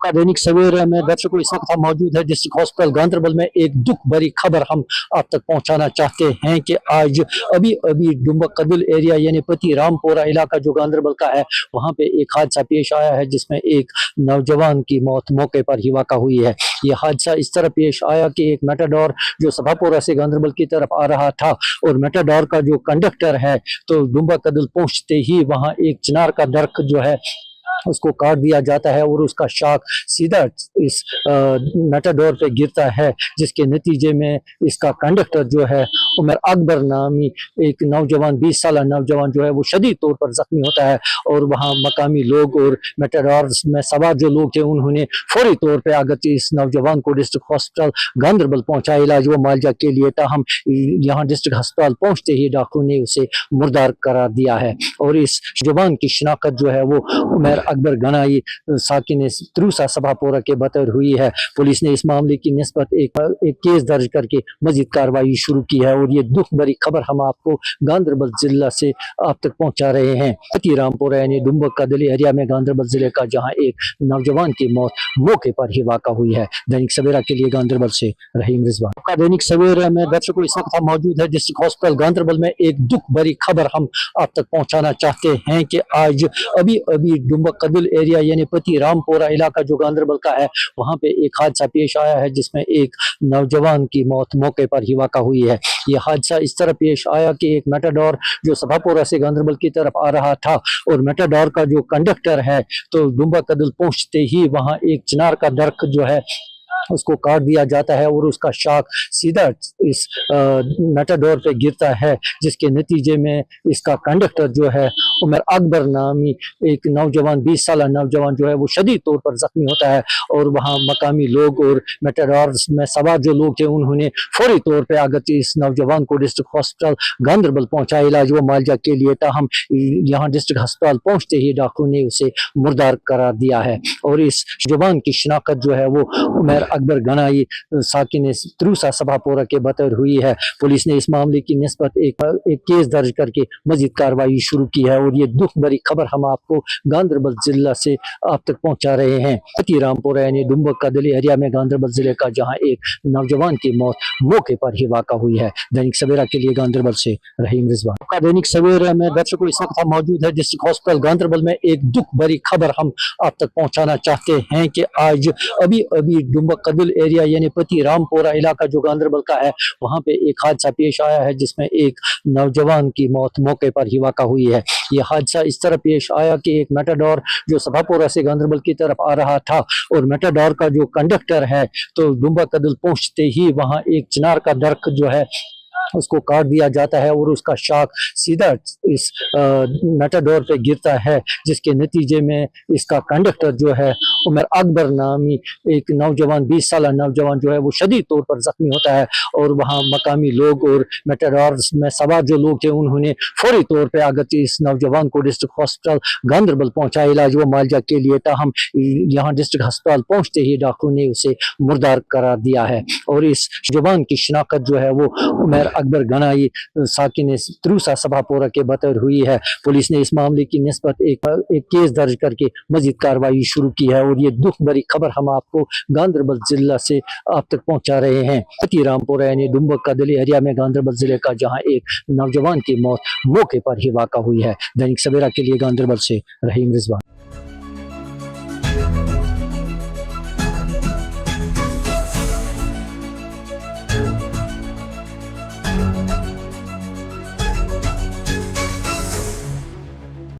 आपका दैनिक सवेरा में दर्शकों इस वक्त हम मौजूद है डिस्ट्रिक्ट हॉस्पिटल गांधरबल में। एक दुख भरी खबर हम आप तक पहुंचाना चाहते हैं कि आज अभी अभी डुम्बक कदिल एरिया यानी पति रामपुरा इलाका जो गांधरबल का है, वहां पे एक हादसा पेश आया है जिसमें एक नौजवान की मौत मौके पर ही वाक़ा हुई है। ये हादसा इस तरह पेश आया कि एक मेटाडोर जो सभापुरा से गांधरबल की तरफ आ रहा था और मेटाडोर का जो कंडक्टर है तो डुम्बक कदिल पहुंचते ही वहां एक चिनार का दरख्त जो है उसको काट दिया जाता है और उसका शाख सीधा इस मेटाडोर पे गिरता है, जिसके नतीजे में इसका कंडक्टर जो है उमर अकबर नामी एक नौजवान 20 साल नौजवान जो है वो शदीद तौर पर जख्मी होता है। और वहाँ मकामी लोग और मेटाडोर में सवार जो लोग थे उन्होंने फौरी तौर पे आकर इस नौजवान को डिस्ट्रिक्ट हॉस्पिटल गांधरबल पहुंचाया इलाज व मुआवजा के लिए। ताहम यहाँ डिस्ट्रिक्ट अस्पताल पहुंचते ही डॉक्टरों ने उसे मुर्दार करार दिया है और इस जुबान की शिनाख्त जो है वो उमर अकबर गनाई साकिन त्रूसा सभापुरा के बतौर हुई है। पुलिस ने इस मामले की निस्बत एक केस दर्ज करके मजीद कार्रवाई शुरू की है और ये दुख भरी खबर हम आपको गांधरबल जिला से आप तक पहुंचा रहे हैं। पति रामपुरा यानी डुम्बक कदिल एरिया में गांधरबल जिले का जहां एक नौजवान की मौत मौके पर ही वाक़ा हुई है। दैनिक सवेरा के लिए गांधरबल से रहीम रिजवान। आपका दैनिक सवेरा में दर्शकों इस वक्त हम मौजूद है डिस्ट्रिक्ट हॉस्पिटल गांधरबल में। एक दुख भरी खबर हम आप तक पहुंचाना चाहते हैं कि आज अभी अभी डुम्बक कदिल एरिया यानी पति रामपुरा इलाका जो गांधरबल का है, वहां पे एक हादसा पेश आया है जिसमें एक नौजवान की मौत मौके पर ही वाक़ा हुई है। ये हादसा इस तरह पेश आया कि एक मेटाडोर जो सभापुरा से गांधरबल की तरफ आ रहा था और मेटाडोर का जो कंडक्टर है तो डुम्बक कदिल पहुंचते ही वहां एक चिनार का दरख्त जो है उसको काट दिया जाता है और उसका शाख सीधा इस मेटाडोर पे गिरता है, जिसके नतीजे में इसका कंडक्टर जो है उमर अकबर नामी एक नौजवान 20 साल नौजवान जो है वो शदीद तौर पर जख्मी होता है। और वहाँ मकामी लोग और मेटाडोर में सवार जो लोग थे उन्होंने फौरी तौर पे आकर इस नौजवान को डिस्ट्रिक्ट हॉस्पिटल गांधरबल पहुंचाया इलाज व मुआवजा के लिए। ताहम यहाँ डिस्ट्रिक्ट अस्पताल पहुंचते ही डॉक्टरों ने उसे मुर्दार करार दिया है और इस जुबान की शिनाख्त जो है वो उमर अकबर गनाई साकिन त्रूसा सभापुरा के बतौर हुई है। पुलिस ने इस मामले की निस्बत एक केस दर्ज करके मजीद कार्रवाई शुरू की है और ये दुख भरी खबर हम आपको गांधरबल जिला से आप तक पहुंचा रहे हैं। पति रामपुरा यानी डुम्बक कदिल एरिया में गांधरबल जिले का जहां एक नौजवान की मौत मौके पर ही वाक़ा हुई है। दैनिक सवेरा के लिए गांधरबल से रहीम रिजवान। आपका दैनिक सवेरा में दर्शकों इस वक्त हम मौजूद है डिस्ट्रिक्ट हॉस्पिटल गांधरबल में। एक दुख भरी खबर हम आप तक पहुंचाना चाहते हैं कि आज अभी अभी डुम्बक कदिल एरिया यानी पति रामपुरा इलाका जो गांधरबल का है, वहां पे एक हादसा पेश आया है जिसमें एक नौजवान की मौत मौके पर ही वाक़ा हुई है। ये हादसा इस तरह पेश आया कि एक मेटाडोर जो सभापुरा से गांधरबल की तरफ आ रहा था और मेटाडोर का जो कंडक्टर है तो डुम्बक कदिल पहुंचते ही वहां एक चिनार का दरख्त जो है उसको काट दिया जाता है और उसका शाख सीधा इस मेटाडोर पे गिरता है, जिसके नतीजे में इसका कंडक्टर जो है उमर अकबर नामी एक नौजवान 20 साल नौजवान जो है वो शदीद तौर पर जख्मी होता है। और वहाँ मकामी लोग और मेटाडोर में सवार जो लोग थे उन्होंने फौरी तौर पे आकर इस नौजवान को डिस्ट्रिक्ट हॉस्पिटल गांधरबल पहुंचाया इलाज व मुआवजा के लिए। ताहम यहाँ डिस्ट्रिक्ट अस्पताल पहुंचते ही डॉक्टरों ने उसे मुर्दार करार दिया है और इस जुबान की शिनाख्त जो है वो उमर अकबर गनाई साकिन त्रूसा सभापुरा के बतौर हुई है। पुलिस ने इस मामले की निस्बत एक केस दर्ज करके मजीद कार्रवाई शुरू की है और ये दुख भरी खबर हम आपको गांधरबल जिला से आप तक पहुंचा रहे हैं। पति रामपुरा यानी डुम्बक कदिल एरिया में गांधरबल जिले का जहां एक नौजवान की मौत मौके पर ही वाक़ा हुई है। दैनिक सवेरा के लिए गांधरबल से रहीम रिजवान।